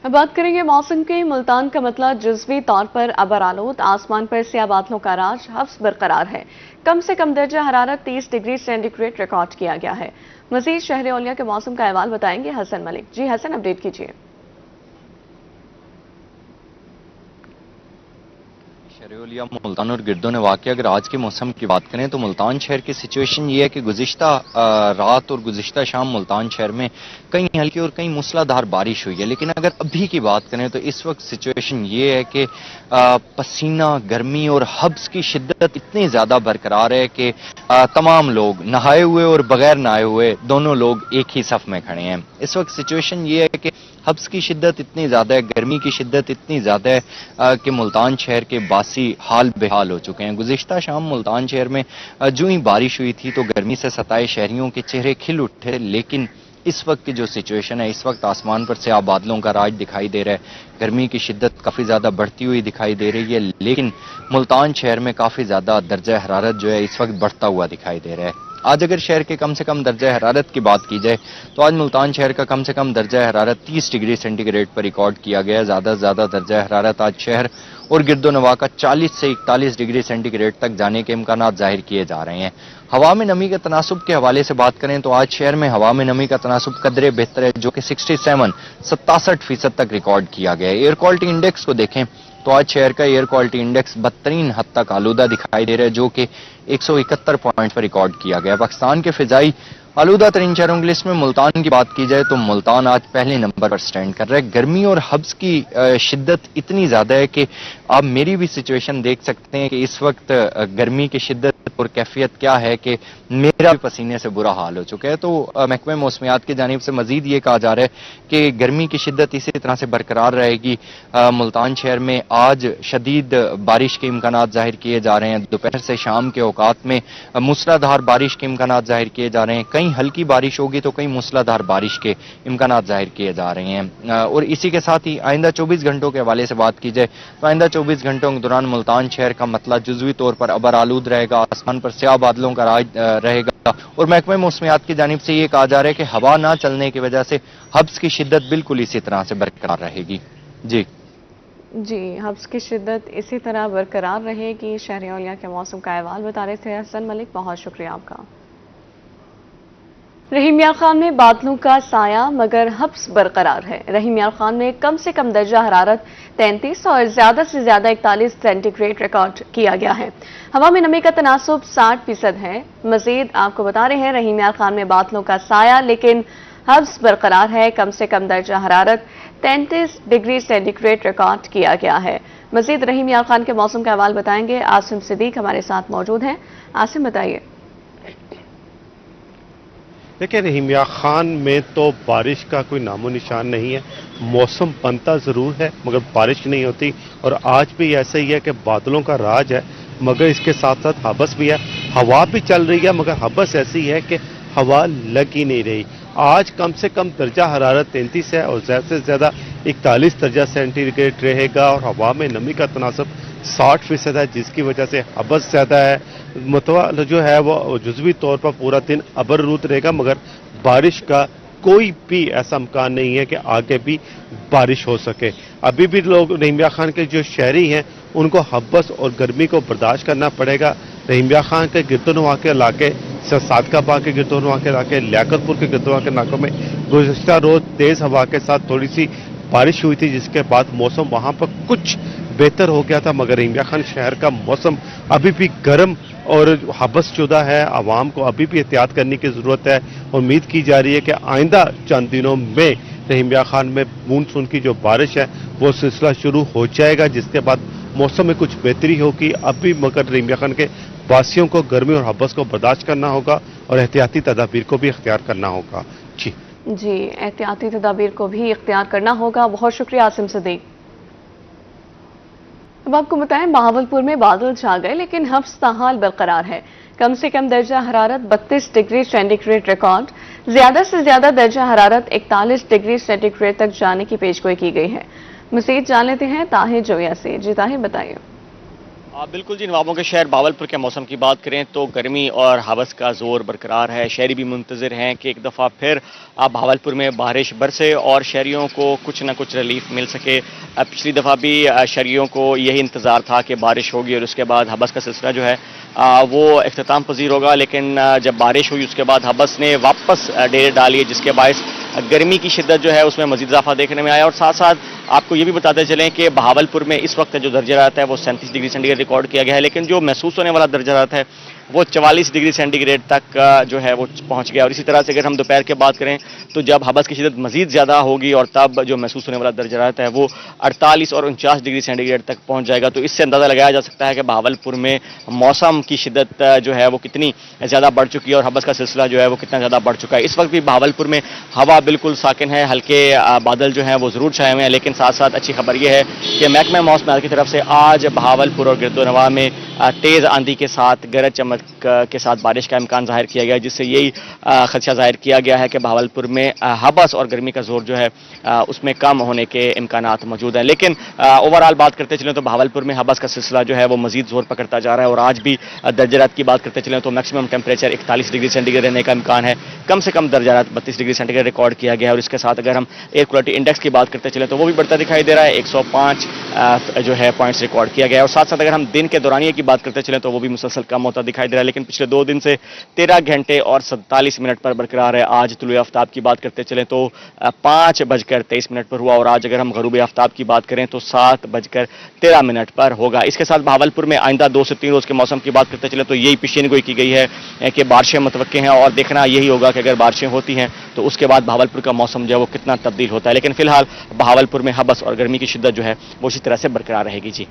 अब बात करेंगे मौसम के। मुल्तान का मतला जुज़वी तौर पर अबर आलूद, आसमान पर स्याह बादलों का राज हफ्स बरकरार है। कम से कम दर्जा हरारत 30 डिग्री सेंटीग्रेड रिकॉर्ड किया गया है। मजीद शहर औलिया के मौसम का अहवाल बताएंगे हसन मलिक। जी हसन, अपडेट कीजिए। शहर-ए-औलिया, मुल्तान और गिरदो ने वाक़या अगर आज के मौसम की बात करें तो मुल्तान शहर की सिचुएशन ये है कि गुज़िश्ता रात और गुज़िश्ता शाम मुल्तान शहर में कई हल्की और कई मूसलाधार बारिश हुई है। लेकिन अगर अभी की बात करें तो इस वक्त सिचुएशन ये है कि पसीना, गर्मी और हब्स की शिद्दत इतनी ज़्यादा बरकरार है कि तमाम लोग नहाए हुए और बगैर नहाए हुए दोनों लोग एक ही सफ में खड़े हैं। इस वक्त सिचुएशन ये है कि हब्स की शिद्दत इतनी ज़्यादा है, गर्मी की शिद्दत इतनी ज़्यादा है कि मुल्तान शहर के बासी हाल बेहाल हो चुके हैं। गुज़िश्ता शाम मुल्तान शहर में जो ही बारिश हुई थी तो गर्मी से सताए शहरियों के चेहरे खिल उठे। लेकिन इस वक्त की जो सिचुएशन है, इस वक्त आसमान पर स्याह बादलों का राज दिखाई दे रहा है। गर्मी की शिद्दत काफ़ी ज़्यादा बढ़ती हुई दिखाई दे रही है, लेकिन मुल्तान शहर में काफ़ी ज़्यादा दर्जा हरारत जो है इस वक्त बढ़ता हुआ दिखाई दे रहा है। आज अगर शहर के कम से कम दर्जा हरारत की बात की जाए तो आज मुल्तान शहर का कम से कम दर्जा हरारत 30 डिग्री सेंटीग्रेड पर रिकॉर्ड किया गया है। ज़्यादा से ज़्यादा दर्जा हरारत आज शहर और गिरदो नवा का 40 से 41 डिग्री सेंटीग्रेड तक जाने के इम्कानात जाहिर किए जा रहे हैं। हवा में नमी के तनासुब के हवाले से बात करें तो आज शहर में हवा में नमी का तनासुब कदरे बेहतर है, जो कि 67% तक रिकॉर्ड किया गया है। एयर क्वालिटी इंडेक्स को देखें तो आज शहर का एयर क्वालिटी इंडेक्स बदतरीन हद तक आलूदा दिखाई दे रहा है, जो कि 171 पॉइंट पर रिकॉर्ड किया गया। पाकिस्तान के फिजाई आलूदा तरीन शहरों की लिस्ट में मुल्तान की बात की जाए तो मुल्तान आज पहले नंबर पर स्टैंड कर रहा है। गर्मी और हब्स की शिद्दत इतनी ज्यादा है कि आप मेरी भी सिचुएशन देख सकते हैं कि इस वक्त गर्मी की शिद्दत और कैफियत क्या है कि मेरा भी पसीने से बुरा हाल हो चुका है। तो महकमे मौसमियात की जानिब से मजीद ये कहा जा रहा है कि गर्मी की शिद्दत इसी तरह से बरकरार रहेगी। मुल्तान शहर में आज शदीद बारिश के इम्कानात जाहिर किए जा रहे हैं। दोपहर से शाम के औकात में मूसलाधार बारिश के इम्कानात जाहिर किए जा रहे हैं। कहीं हल्की बारिश होगी तो कहीं मूसलाधार बारिश के इम्कानात जाहिर किए जा रहे हैं। और इसी के साथ ही आइंदा 24 घंटों के हवाले से बात की जाए तो आइंदा 24 घंटों के दौरान मुल्तान शहर का मतला जुज़वी तौर पर अबर आलूद रहेगा, आसमान पर स्याह बादलों का राज रहेगा। और महकमे मौसमियात की जानिब से ये कहा जा रहा है कि हवा ना चलने की वजह से हब्स की शिद्दत बिल्कुल इसी तरह से बरकरार रहेगी। जी हब्स की शिद्दत इसी तरह बरकरार रहेगी। शहर औलिया के मौसम का अहवाल बता रहे थे हसन मलिक, बहुत शुक्रिया आपका। रहीम यार खान में बादलों का साया मगर हब्स बरकरार है। रहीम यार खान में कम से कम दर्जा हरारत 33 और ज्यादा से ज्यादा 41 सेंटीग्रेड रिकॉर्ड किया गया है। हवा में नमी का तनासुब 60% है। मजीद आपको बता रहे हैं रहीम यार खान में बादलों का साया लेकिन हब्स बरकरार है। कम से कम दर्जा हरारत 33 डिग्री सेंटीग्रेड रिकॉर्ड किया गया है। मजीद रहीम यार खान के मौसम का अहवाल बताएंगे आसिम सिद्दीक हमारे साथ मौजूद हैं। आसिम, बताइए। देखिए, रहीम यार खान में तो बारिश का कोई नामो निशान नहीं है। मौसम बनता ज़रूर है मगर बारिश नहीं होती। और आज भी ऐसा ही है कि बादलों का राज है मगर इसके साथ साथ हबस भी है। हवा भी चल रही है मगर हबस ऐसी है कि हवा लग ही नहीं रही। आज कम से कम दर्जा हरारत 33 है और ज़्यादा से ज़्यादा 41 दर्जा सेंटीग्रेड रहेगा। और हवा में नमी का तनासब 60% है, जिसकी वजह से हबस ज़्यादा है। मतवा जो है वो जुज़वी तौर पर पूरा दिन अबरूद रहेगा मगर बारिश का कोई भी ऐसा इम्कान नहीं है कि आगे भी बारिश हो सके। अभी भी लोग रहीम यार खान के जो शहरी हैं उनको हब्बस और गर्मी को बर्दाश्त करना पड़ेगा। रहीम यार खान के गिरदोनवा के इलाके, सादकाबाद के गिरदोनवा के इलाके, लियाकतपुर के गिरदोनवा के इलाकों में गुज़िश्ता रोज तेज़ हवा के साथ थोड़ी सी बारिश हुई थी, जिसके बाद मौसम वहाँ पर कुछ बेहतर हो गया था। मगर रहीम यार खान शहर का मौसम अभी भी गर्म और हबस शुदा है। आवाम को अभी भी एहतियात करने की ज़रूरत है। उम्मीद की जा रही है कि आइंदा चंद दिनों में रहीम यार खान में मानसून की जो बारिश है वो सिलसिला शुरू हो जाएगा, जिसके बाद मौसम में कुछ बेहतरी होगी। अभी मगर रहीम यार खान के वासियों को गर्मी और हबस को बर्दाश्त करना होगा और एहतियाती तदाबीर को भी इख्तियार करना होगा। जी, एहतियाती तदाबीर को भी इख्तियार करना होगा। बहुत शुक्रिया आसिम सिद्दीक। अब आपको बताएं, बहावलपुर में बादल छा गए लेकिन हब्स ताहाल बरकरार है। कम से कम दर्जा हरारत 32 डिग्री सेंटीग्रेड रिकॉर्ड, ज्यादा से ज्यादा दर्जा हरारत 41 डिग्री सेंटीग्रेड तक जाने की पेशगोई की गई है। मजीद जान लेते हैं ताहिर जोया से। जी ताहिर, बताइए। بالکل جی، نوابوں کے شہر باولپور کے موسم کی بات کریں تو گرمی اور ہوس کا زور برقرار ہے. شہری بھی منتظر ہیں کہ ایک دفعہ پھر باولپور میں بارش برسے اور شہریوں کو کچھ نہ کچھ ریلیف مل سکے. پچھلی دفعہ بھی شہریوں کو یہی انتظار تھا کہ بارش ہوگی اور اس کے بعد ہوس کا سلسلہ جو ہے وہ اختتام پذیر ہوگا، لیکن جب بارش ہوئی اس کے بعد ہوس نے واپس ڈیرے ڈالی، جس کے باعث گرمی کی شدت جو ہے اس میں مزید اضافہ دیکھنے میں آیا. اور ساتھ ساتھ آپ کو یہ بھی بتاتے چلیں کہ بہاولپور میں اس وقت جو درجہ حرارت ہے وہ 37 ڈگری سینٹی گریڈ ریکارڈ کیا گیا ہے، لیکن جو محسوس ہونے والا درجہ حرارت ہے وہ 44 ڈگری سینٹی گریڈ تک جو ہے وہ پہنچ گیا. اور اسی طرح سے اگر ہم دوپہر کے بات کریں تو جب ہوس کی شدت مزید زیادہ ہوگی اور تب جو محسوس ہونے والا درجہ حرارت ہے وہ 48 اور 49 ڈگری سینٹی گریڈ تک پہنچ جائے گا. تو اس سے اندازہ لگایا جا سکتا ہے کہ بہاولپور میں موسم کی شدت جو ہے وہ کتنی زیادہ بڑھ چکی ہے اور ہوس کا سلسلہ جو ہے وہ کتنا زیادہ بڑھ چکا ہے. اس وقت بھی بہاولپور میں ہوا بالکل ساکن ہے، ہلکے بادل جو ہیں وہ ضرور چھائے ہوئے ہیں، لیکن ساتھ ساتھ اچھی خبر یہ ہے کہ محکمہ موسمیات کی طرف سے آج بہاولپور اور گرد و نواح میں تیز آندھی کے ساتھ گرج چمک کے ساتھ بارش کا امکان ظاہر کیا گیا ہے، جس سے یہی خدشہ ظاہر کیا گیا ہے کہ بہاولپور میں ہوس اور گرمی کا زور جو ہے اس میں کم ہونے کے امکانات موجود ہیں. لیکن اوور آل بات کرتے چلیں تو بہاولپور میں ہوس کا سلسلہ جو ہے وہ مزید زور پکڑتا جا رہا ہے اور آج بھی درجہ حرارت کی بات کرتے چلیں تو maximum temperature 41 degree centigrade رہنے کا امکان ہے. کم سے کم درجہ حرارت 32 ڈگری سینٹی گریڈ ریکارڈ کیا گیا ہے. اور اس کے ساتھ اگر ہم ایئر کوالٹی انڈیکس کی بات کرتے چلیں تو وہ بھی بڑھتا دکھائی دے رہا ہے، 105 جو ہے پوائنٹس ریکارڈ کیا گیا ہے. اور ساتھ ساتھ اگر ہم دن کے دورانیے کی بات کرتے چلیں تو وہ بھی مسلسل کم ہوتا دکھائی دے رہا ہے، لیکن پچھلے 2 دن سے 13 گھنٹے اور 47 منٹ پر برقرار ہے. آج طلوع آفتاب کی بات کرتے چلیں تو 5:23 پر ہوا اور آج اگر ہم غروب آفتاب کی بات کریں تو 7:13 پر ہوگا. اس کے ساتھ بہاولپور میں آئندہ 2 سے 3 روز کے موسم کی بات کرتے چلیں تو یہی پیشین گوئی کی گئی ہے کہ بارشیں متوقع ہیں اور دیکھنا یہی ہوگا کہ اگر بارشیں ہوتی ہیں تو اس کے بعد بہاولپور کا موسم جو ہے وہ کتنا تبدیل ہوتا ہے. لیکن فی الحال بہاولپور میں ہوس اور گرمی کی شدت جو ہے وہ اسی طرح سے برقرار رہے گی. جی